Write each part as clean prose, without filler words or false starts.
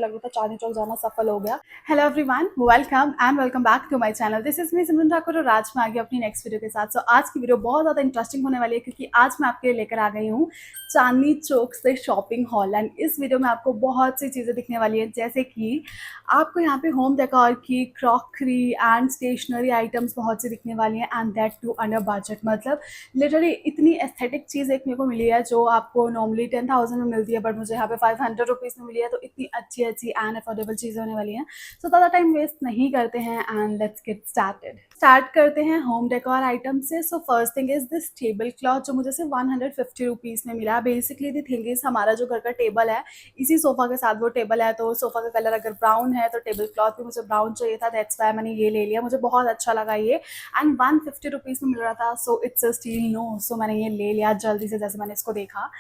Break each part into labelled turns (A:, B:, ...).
A: लग रहा था चांदनी चौक जाना सफल हो गया। Hello everyone, welcome back to my channel. This is me Simran Thakur और आज मैं आ गई अपनी नेक्स्ट वीडियो के साथ। सो आज की वीडियो बहुत ज़्यादा इंटरेस्टिंग होने वाली है क्योंकि आज मैं आपके लिए लेकर आ गई हूँ चांदनी चौक से शॉपिंग हॉल। एंड इस वीडियो में आपको बहुत सी चीज़ें दिखने वाली है, जैसे कि आपको यहाँ पे होम डेकोर की क्रॉकरी एंड स्टेशनरी आइटम्स बहुत सी दिखने वाली हैं, and that too under budget. मतलब लिटरली इतनी एस्थेटिक चीज़ एक मेरे को मिली है जो आपको नॉर्मली 10,000 में मिलती है, बट मुझे यहाँ पे 500 रुपीज़ में मिली है। तो इतनी अच्छी अच्छी एंड अफोर्डेबल चीज़ें होने वाली हैं। सो ज़्यादा टाइम वेस्ट नहीं करते हैं and let's get started. Start करते हैं होम डेकोर आइटम से। So first thing is this table cloth जो मुझे सिर्फ 150 रुपीज़ में मिला। बेसिकली द थिंग इज हमारा जो घर का टेबल है, इसी सोफ़ा के साथ वो टेबल है, तो सोफ़ा का कलर अगर ब्राउन है तो टेबल क्लॉथ भी मुझे ब्राउन चाहिए था, दैट्स वाई मैंने ये ले लिया। मुझे बहुत अच्छा लगा ये, एंड 150 रुपीज़ में मिल रहा था। So it's a steal no, so मैंने ये ले लिया जल्दी से जैसे मैंने इसको देखा।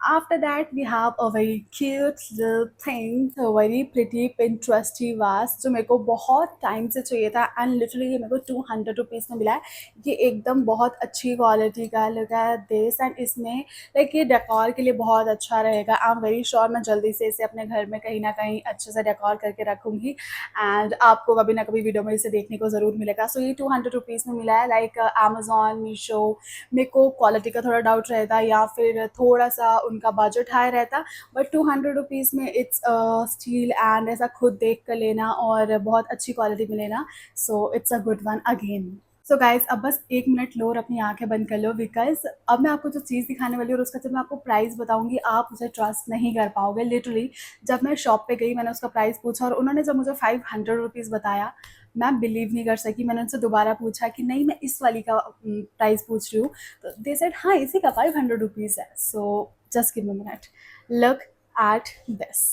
A: After that, we have a very cute little thing, a very pretty Pinteresty vase जो मेरे को बहुत टाइम से चाहिए था, एंड लिटरली ये मेरे को 200 रुपीज़ में मिला है। ये एकदम बहुत अच्छी क्वालिटी का लुक एट दिस, एंड इसमें लाइक ये डेकोर के लिए बहुत अच्छा रहेगा। आई एम वेरी श्योर मैं जल्दी से इसे अपने घर में कहीं ना कहीं अच्छे से डेकोर करके रखूँगी, एंड आपको कभी ना कभी वीडियो में इसे देखने को ज़रूर मिलेगा। सो ये 200 रुपीज़ में मिला है। लाइक अमेजोन, मीशो, मेरे को क्वालिटी का थोड़ा डाउट रहता या फिर थोड़ा सा उनका बजट हाई रहता, बट 200 रुपीज़ में इट्स स्टील एंड ऐसा खुद देख कर लेना और बहुत अच्छी क्वालिटी में लेना। सो it's a good one again. So guys अब बस 1 मिनट लो और अपनी आंखें बंद कर लो, बिकॉज अब मैं आपको जो चीज़ दिखाने वाली हूँ और उसका जब मैं आपको प्राइस बताऊंगी आप उसे ट्रस्ट नहीं कर पाओगे। लिटरली जब मैं शॉप पे गई मैंने उसका प्राइस पूछा और उन्होंने जब मुझे 500 रुपीज़ बताया, मैं बिलीव नहीं कर सकी। मैंने उनसे दोबारा पूछा कि नहीं मैं इस वाली का प्राइस पूछ रही हूँ, तो दे सेड हाँ इसी का 500 रुपीज़ है। So just give me a minute, look at this.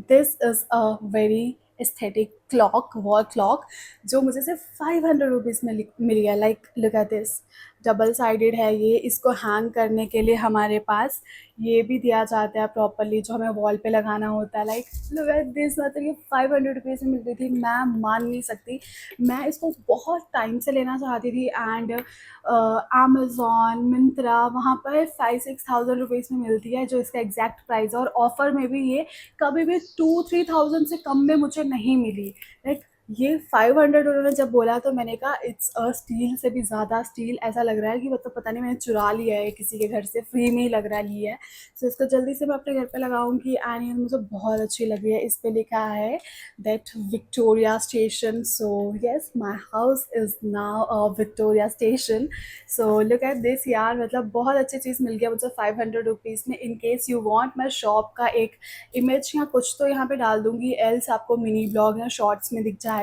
A: This is a very aesthetic clock, wall clock, जो मुझे सिर्फ 500 रुपीज़ में मिल गया। Like look at this, double sided है ये। इसको हैंग करने के लिए हमारे पास ये भी दिया जाता है प्रॉपरली, जो हमें वॉल पे लगाना होता है। लाइक लुक एट दिस, मतलब ये 500 रुपीज़ में मिल रही थी, मैं मान नहीं सकती। मैं इसको बहुत टाइम से लेना चाहती थी, एंड अमेज़ॉन, मिंत्रा, वहाँ पर 5-6 थाउजेंड रुपीज़ में मिलती है जो इसका एग्जैक्ट प्राइस है। और ऑफ़र में भी ये कभी भी 2-3 थाउजेंड से कम में मुझे नहीं मिली। लाइक ये 500 उन्होंने जब बोला तो मैंने कहा इट्स अ स्टील से भी ज़्यादा स्टील। ऐसा लग रहा है कि मतलब पता नहीं मैंने चुरा लिया है किसी के घर से, फ्री में ही लग रहा है। सो इसको जल्दी से मैं अपने घर पे लगाऊंगी, एंड ये मुझे बहुत अच्छी लगी है। इस पे लिखा है that Victoria station. So yes, my house is now a Victoria station. So look at this यार, मतलब बहुत अच्छी चीज़ मिल गया मुझे 500 रुपीज़ में। इन केस यू वांट, मैं शॉप का एक इमेज या कुछ तो यहाँ पे डाल दूँगी, एल्स आपको मिनी ब्लॉग या शॉर्ट्स में दिख जाएगा।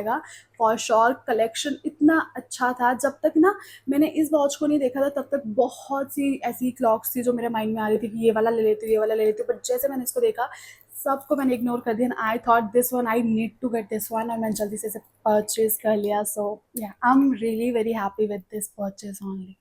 A: फॉर श्योर कलेक्शन इतना अच्छा था। जब तक ना मैंने इस वॉच को नहीं देखा था तब तक बहुत सी ऐसी क्लॉक्स थी जो मेरे माइंड में आ रही थी कि ये वाला ले लेती हूँ, ये वाला ले लेती हूँ, बट जैसे मैंने इसको देखा सबको मैंने इग्नोर कर दिया। I thought this one, I need to get this one, और मैंने जल्दी से इसे परचेज कर लिया। सो या I am really very happy with this purchase only.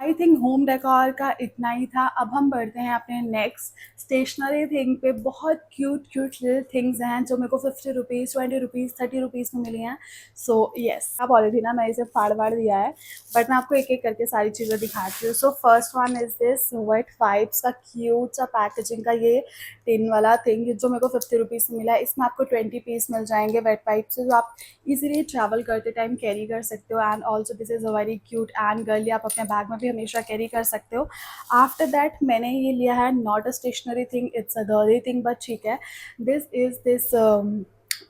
A: I think home decor का इतना ही था। अब हम बढ़ते हैं अपने नेक्स्ट स्टेशनरी थिंग पे। बहुत क्यूट क्यूट लिटिल थिंग्स हैं जो मेरे को 50 रुपीज़, 20 रुपीज़, 30 रुपीज़ में मिली हैं। सो येस, आप ऑलरेडी ना मैं इसे फाड़ फाड़ दिया है, बट मैं आपको एक एक करके सारी चीज़ें दिखाती हूँ। So first one is this wet wipes का क्यूट सा पैकेजिंग का ये टिन वाला थिंग जो मेरे को 50 रुपीज़ में मिला है। इसमें आपको 20 पीस मिल जाएंगे वेट वाइप से, जो आप इजीली ट्रैवल करते टाइम कैरी कर सकते हो। And also this is a very cute and girly, आप अपने बैग में भी हमेशा कैरी कर सकते हो। आफ्टर दैट मैंने ये लिया है not a stationery thing, it's a girly thing, but ठीक है। This is this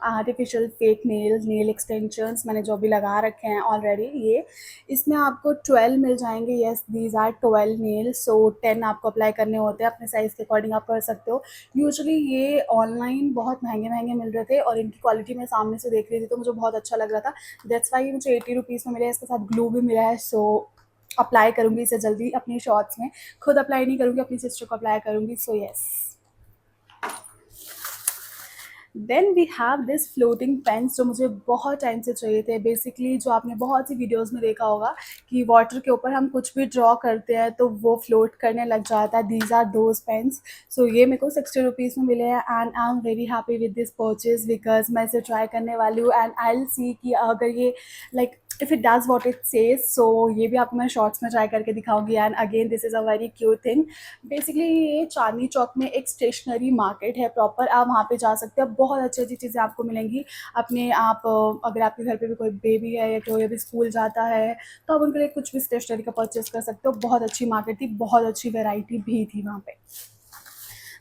A: artificial fake nail extensions मैंने जो भी लगा रखे हैं ऑलरेडी। ये इसमें आपको 12 मिल जाएंगे। Yes, these are 12 nails. So 10 आपको अप्लाई करने होते हैं, अपने साइज़ के अकॉर्डिंग आप कर सकते हो। यूजुअली ये ऑनलाइन बहुत महंगे महंगे मिल रहे थे और इनकी क्वालिटी मैं सामने से देख रही थी तो मुझे बहुत अच्छा लग रहा था। दैट्स वाई मुझे 80 रुपीज़ में मिला है। इसके साथ ग्लू भी मिला है। सो अप्लाई करूँगी इसे जल्दी अपनी शॉर्ट्स में। खुद अप्लाई नहीं करूँगी, अपनी सिस्टर को अप्लाई करूँगी। So yes, then we have this floating pens जो मुझे बहुत टाइम से चाहिए थे। बेसिकली जो आपने बहुत सी वीडियोस में देखा होगा कि वाटर के ऊपर हम कुछ भी ड्रॉ करते हैं तो वो फ्लोट करने लग जाता है। These are those pens. So ये मेरे को 60 रुपीज़ में मिले हैं, and I am very happy with this purchase because मैं इसे ट्राई करने वाली हूँ, एंड आई विल सी कि अगर ये like if it does what it says. So ये भी आपको मैं शॉर्ट्स में ट्राई करके दिखाऊंगी। And again this is a very cute thing. Basically ये चांदनी चौक में एक स्टेशनरी मार्केट है प्रॉपर, आप वहाँ पे जा सकते हो, बहुत अच्छी अच्छी चीज़ें आपको मिलेंगी। अपने आप अगर आपके घर पे भी कोई बेबी है या कोई अभी स्कूल जाता है तो आप उनके लिए कुछ भी स्टेशनरी का परचेज कर सकते हो। बहुत अच्छी मार्केट थी, बहुत अच्छी वेराइटी भी थी वहाँ पे।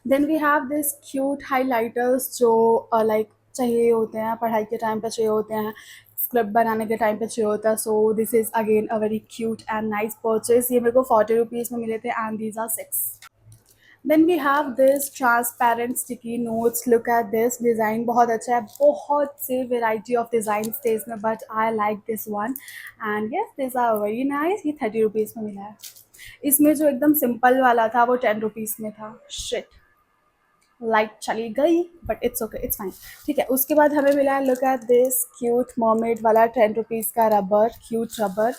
A: Then we have this cute highlighters जो लाइक चाहिए होते हैं, पढ़ाई के टाइम पे चाहिए होते हैं, स्क्रिप्ट बनाने के टाइम पे चाहिए होता है। So this is again a very cute and nice purchase. ये मेरे को 40 रुपीज़ में मिले थे and these are 6। Then we have this transparent sticky notes. Look at this design, बहुत अच्छा है, बहुत से वेराइटी ऑफ डिज़ाइन थे इसमें, but I like this one and yes this are very nice. ये 30 रुपीज़ में मिला है। इसमें जो एकदम सिंपल वाला था वो 10 रुपीज़ में था। शिट, लाइट चली गई, but it's okay, it's fine. ठीक है, उसके बाद हमें मिला है, look at this cute mermaid वाला 10 रुपीज़ का rubber, cute rubber.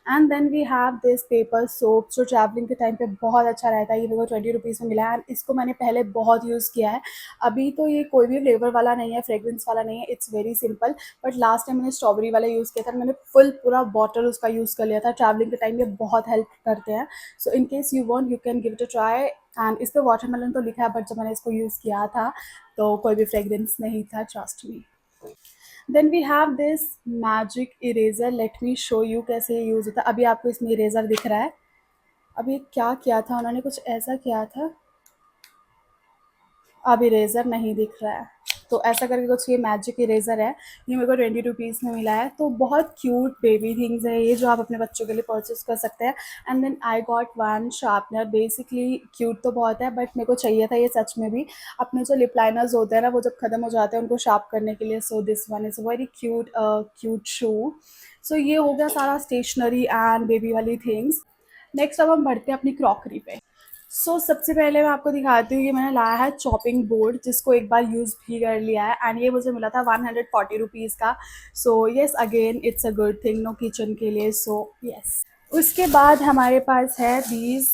A: And then we have this paper soap जो ट्रैवलिंग के टाइम पे बहुत अच्छा रहता है। ये मेरे को 20 रुपीज़ में मिला है एंड इसको मैंने पहले बहुत यूज़ किया है। अभी तो ये कोई भी फ्लेवर वाला नहीं है, फ्रेग्रेंस वाला नहीं है, it's very simple. But last time मैंने स्ट्रॉबेरी वाला यूज़ किया था, मैंने फुल पूरा बॉटल उसका यूज़ कर लिया था। ट्रैवलिंग के टाइम ये बहुत हेल्प करते हैं। So in case you want you can give it a try. And इस पे वाटरमेलन तो लिखा है, बट जब मैंने इसको यूज़ किया था तो कोई भी फ्रेग्रेंस नहीं था, trust me. Then we have this magic eraser. Let me show you कैसे ये यूज़ होता है। अभी आपको इसमें इरेजर दिख रहा है। अभी क्या किया था उन्होंने, कुछ ऐसा किया था, अब इरेज़र नहीं दिख रहा है। तो ऐसा करके कुछ ये मैजिक इरेज़र है। ये मेरे को 20 रुपीज़ में मिला है। तो बहुत क्यूट बेबी थिंग्स है ये, जो आप अपने बच्चों के लिए परचेज़ कर सकते हैं। And then I got one sharpener. Basically cute तो बहुत है, बट मेरे को चाहिए था ये सच में भी। अपने जो लिप लाइनर्स होते हैं ना, वो जब ख़त्म हो जाते हैं उनको शार्प करने के लिए। So this one is very cute, cute shoe. So ये हो गया सारा स्टेशनरी एंड बेबी वाली थिंग्स। नेक्स्ट अब हम बढ़ते हैं अपनी क्रॉकरी पे। सबसे पहले मैं आपको दिखाती हूँ, ये मैंने लाया है चॉपिंग बोर्ड, जिसको एक बार यूज़ भी कर लिया है एंड ये मुझे मिला था 140 रुपीज़ का। So yes again it's a good thing no kitchen के लिए। सो येस, उसके बाद हमारे पास है दीज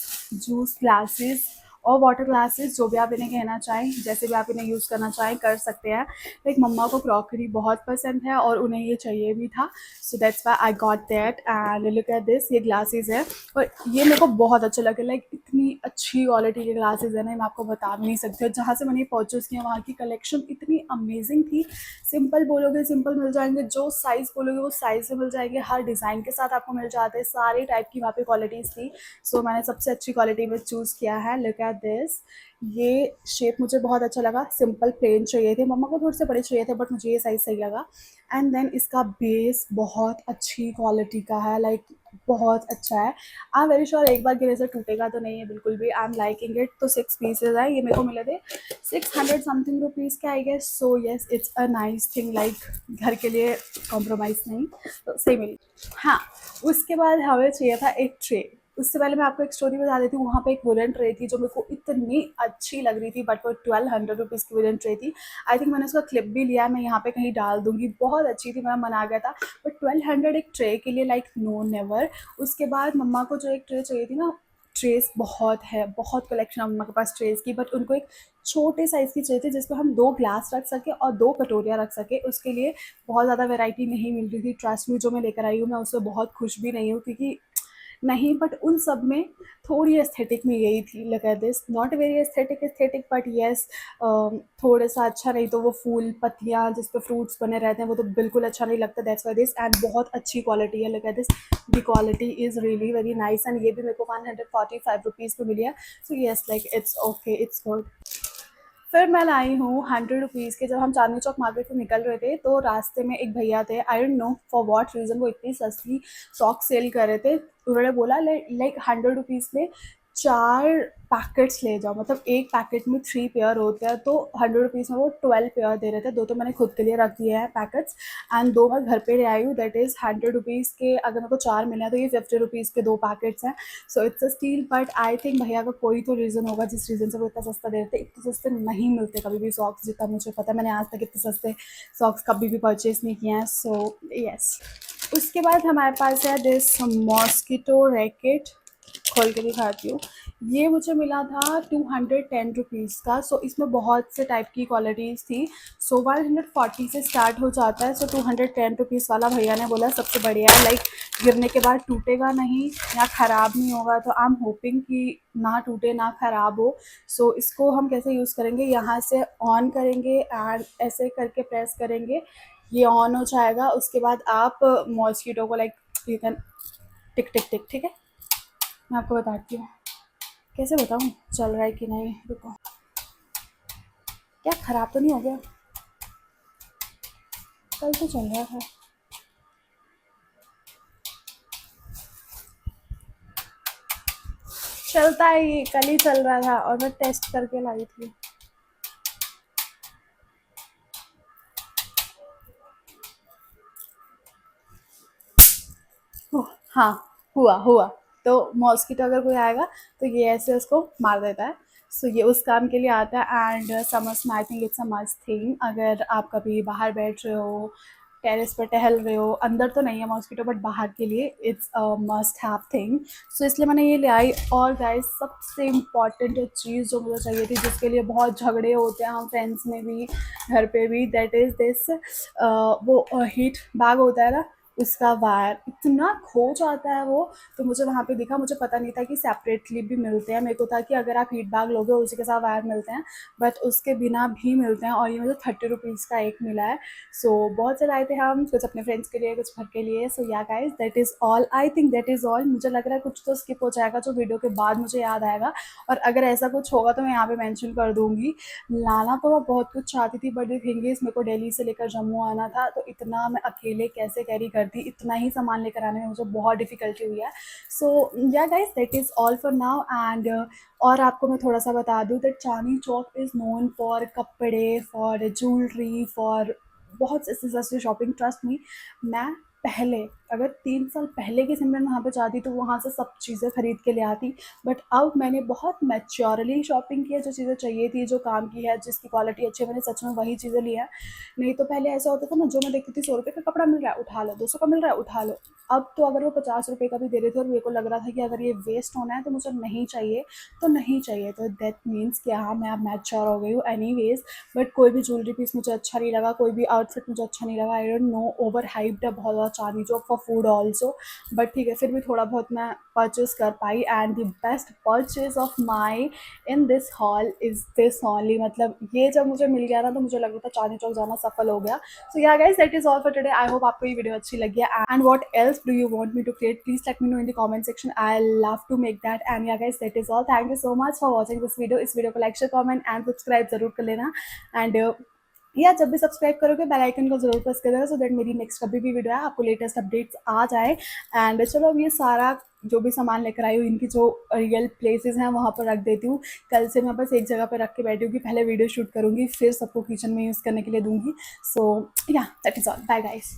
A: जूस ग्लासेस और वाटर ग्लासेस, जो भी आप इन्हें कहना चाहें, जैसे भी आप इन्हें यूज़ करना चाहें कर सकते हैं। लाइक मम्मा को क्रॉकरी बहुत पसंद है और उन्हें ये चाहिए भी था। So that's why I got that and look at this, ये ग्लासेस है और ये मेरे को बहुत अच्छे लगे। लाइक इतनी अच्छी क्वालिटी के ग्लासेस है ना, मैं आपको बता भी नहीं सकती। जहाँ से मैंने परचेज़ किया वहाँ की कलेक्शन इतनी अमेजिंग थी। सिंपल बोलोगे सिंपल मिल जाएंगे, जो साइज़ बोलोगे वो साइज़ में मिल जाएंगे, हर डिज़ाइन के साथ आपको मिल जाते हैं, सारे टाइप की वहाँ पे क्वालिटीज़ थी। सो मैंने सबसे अच्छी क्वालिटी में चूज़ किया है। लुक एट दिस, ये शेप मुझे बहुत अच्छा लगा। सिंपल प्लेन चाहिए थे, मम्मा को थोड़े से बड़े चाहिए थे, बट मुझे ये साइज़ सही लगा। एंड देन इसका बेस बहुत अच्छी क्वालिटी का है, लाइक बहुत अच्छा है। आई एम वेरी श्योर एक बार गिरे से टूटेगा तो नहीं है बिल्कुल भी। I am liking it. तो 6 पीसेज है, ये मेरे को मिले थे 600 समथिंग रुपीज़ के I guess. So yes it's a nice thing, like घर के लिए कॉम्प्रोमाइज़ नहीं, तो सही मिली। हाँ, उसके बाद हमें चाहिए था एक ट्रे। उससे पहले मैं आपको एक स्टोरी बता देती हूँ। वहाँ पे एक वुडन ट्रे थी जो मेरे को इतनी अच्छी लग रही थी, बट वो 1200 रुपीज़ की वुडन ट्रे थी। आई थिंक मैंने उसका क्लिप भी लिया है, मैं यहाँ पे कहीं डाल दूँगी। बहुत अच्छी थी, मेरा मन आ गया था। बट 1200 एक ट्रे के लिए, लाइक नो नेवर। उसके बाद मम्मा को जो एक ट्रे चाहिए थी ना, ट्रेस बहुत है, बहुत कलेक्शन है मम्मा के पास ट्रेस की, बट उनको एक छोटे साइज़ की चाहिए थी जिसमें हम 2 ग्लास रख सकें और 2 कटोरियाँ रख सकें। उसके लिए बहुत ज़्यादा वैरायटी नहीं मिल रही थी। ट्रस्ट मी, जो मैं लेकर आई हूँ मैं उससे बहुत खुश भी नहीं हूँ, क्योंकि नहीं, बट उन सब में थोड़ी एस्थेटिक में यही थी। Look at this, not very aesthetic but yes थोड़ा सा अच्छा। नहीं तो वो फूल पत्तियाँ जिस पे फ्रूट्स बने रहते हैं वो तो बिल्कुल अच्छा नहीं लगता। दैट्स वाई दिस, एंड बहुत अच्छी क्वालिटी है। Look at this, the quality is really very nice and ये भी मेरे को 145 रुपीज़ पे मिली है। So yes, like it's okay, it's good. फिर मैं लाई हूँ 100 रुपीज़ के। जब हम चांदनी चौक मार्केट से निकल रहे थे तो रास्ते में एक भैया थे, आई don't know for what reason वो इतनी सस्ती सॉक्स सेल कर रहे थे। उन्होंने बोला लाइक 100 रुपीज़ में 4 पैकेट्स ले जाओ, मतलब एक पैकेट में 3 पेयर होते हैं, तो 100 रुपीज़ में वो 12 पेयर दे रहे थे। 2 तो मैंने खुद के लिए रख दिए हैं पैकेट्स एंड 2 मैं घर पे ले आई हूँ। दैट इज़ 100 रुपीज़ के, अगर मेरे को 4 मिले हैं तो ये 50 रुपीज़ के 2 पैकेट्स हैं। सो it's a steel, but I think भैया का कोई तो रीज़न होगा जिस रीज़न से वो इतना सस्ता दे रहे थे। इतने सस्ते नहीं मिलते कभी भी सॉक्स, जितना मुझे पता है। मैंने आज तक इतने सस्ते सॉक्स कभी भी परचेज़ नहीं किए हैं। सो येस, उसके बाद हमारे पास है दिस मॉस्किटो रैकेट। खोल के दिखाती हूँ। ये मुझे मिला था 210 रुपीज़ का। सो इसमें बहुत से टाइप की क्वालिटीज़ थी। सो 140 से स्टार्ट हो जाता है। सो 210 रुपीज़ वाला भैया ने बोला सबसे बढ़िया है, लाइक गिरने के बाद टूटेगा नहीं या ख़राब नहीं होगा। तो आई एम होपिंग कि ना टूटे ना ख़राब हो। सो इसको हम कैसे यूज़ करेंगे, यहाँ से ऑन करेंगे एंड ऐसे करके प्रेस करेंगे, ये ऑन हो जाएगा। उसके बाद आप मॉस्किटो को लाइक यू कैन टिक टिक टिक, ठीक है। मैं आपको बताती हूँ कैसे बताऊँ, चल रहा है कि नहीं, रुको। क्या ख़राब तो नहीं हो गया? कल तो चल रहा था। चलता है, ये कल ही चल रहा था और मैं टेस्ट करके लाई थी। हाँ, हुआ हुआ। तो मॉस्किटो अगर कोई आएगा तो ये ऐसे उसको मार देता है। सो ये उस काम के लिए आता है। एंड समर्स में I think it's a must thing. अगर आप कभी बाहर बैठ रहे हो, टेरेस पर टहल रहे हो, अंदर तो नहीं है मॉस्किटो बट बाहर के लिए it's a must have thing. So इसलिए मैंने ये ले आई। और गाइस सबसे इम्पॉर्टेंट चीज़ जो मुझे चाहिए थी, जिसके लिए बहुत झगड़े होते हैं हम फ्रेंड्स में भी, घर पे भी, दैट इज़ दिस वो हीट बैग होता है ना, उसका वायर इतना खो जाता है वो। तो मुझे वहाँ पे दिखा, मुझे पता नहीं था कि सेपरेटली भी मिलते हैं। मेरे को था कि अगर आप हीट बैग लोगे उसी के साथ वायर मिलते हैं, बट उसके बिना भी मिलते हैं। और ये मुझे 30 रुपीज़ का एक मिला है। सो बहुत से लाए थे हम, कुछ अपने फ्रेंड्स के लिए, कुछ घर के लिए। सो yeah guys that is all, I think that is all. मुझे लग रहा है कुछ तो स्किप हो जाएगा जो वीडियो के बाद मुझे याद आएगा, और अगर ऐसा कुछ होगा तो मैं यहाँ पे मेंशन कर दूँगी। लाना तो मैं बहुत कुछ चाहती थी, बट द थिंग इज़ मेरे को दिल्ली से लेकर जम्मू आना था, तो इतना मैं अकेले कैसे कैरी करती, इतना ही सामान लेकर आने में मुझे बहुत डिफ़िकल्टी हुई है। सो yeah guys that is all for now. And और आपको मैं थोड़ा सा बता दूँ that Chandni Chowk is known for कपड़े, फॉर ज्वेलरी, फॉर बहुत से सस्ती शॉपिंग। ट्रस्ट मी, मैं पहले अगर 3 साल पहले की सिमरन वहाँ पे जाती तो वहाँ से सब चीज़ें खरीद के ले आती। बट अब मैंने बहुत मैच्योरली शॉपिंग की है। जो चीज़ें चाहिए थी, जो काम की है, जिसकी क्वालिटी अच्छी है, मैंने सच में वही चीज़ें ली है। नहीं तो पहले ऐसा होता था ना, जो मैं देखती थी 100 रुपये का कपड़ा मिल रहा है उठा लो, 200 का मिल रहा है उठा लो। अब तो अगर वो 50 रुपये का भी दे रहे थे और मेरे को लग रहा था कि अगर ये वेस्ट होना है तो मुझे नहीं चाहिए, तो नहीं चाहिए। तो दैट मीन्स कि हाँ, मैं अब मैच्योर हो गई हूँ एनीवेज। बट कोई भी ज्वेलरी पीस मुझे अच्छा नहीं लगा, कोई भी आउटफिट मुझे अच्छा नहीं लगा। I don't know, overhyped है बहुत ज़्यादा Chandni Chowk for food also. But ठीक है, फिर भी थोड़ा बहुत मैं परचेज कर पाई। And the best purchase of my in this haul is this only. मतलब ये जब मुझे मिल गया ना तो मुझे लग रहा था चांदनी चौक जाना सफल हो गया। So yeah guys that is all for today. I hope आपको ये वीडियो अच्छी लगी है। And what else do you want me to create, please let me know in the comment section. I love to make that. And yeah guys that is all. Thank you so much for watching this video. इस video को like, share, comment and subscribe जरूर कर लेना। And या जब भी subscribe करोगे bell icon को जरूर प्रेस कर देना, सो दैट मेरी नेक्स्ट कभी भी वीडियो है आपको लेटेस्ट अपडेट्स आ जाए। एंड चलो अब ये सारा जो भी सामान लेकर आई हूँ, इनकी जो रियल प्लेसेस हैं वहाँ पर रख देती हूँ। कल से मैं बस एक जगह पर रख के बैठी हूँ कि पहले वीडियो शूट करूँगी, फिर सबको किचन में यूज़ करने के लिए दूँगी। So yeah that is all. Bye guys.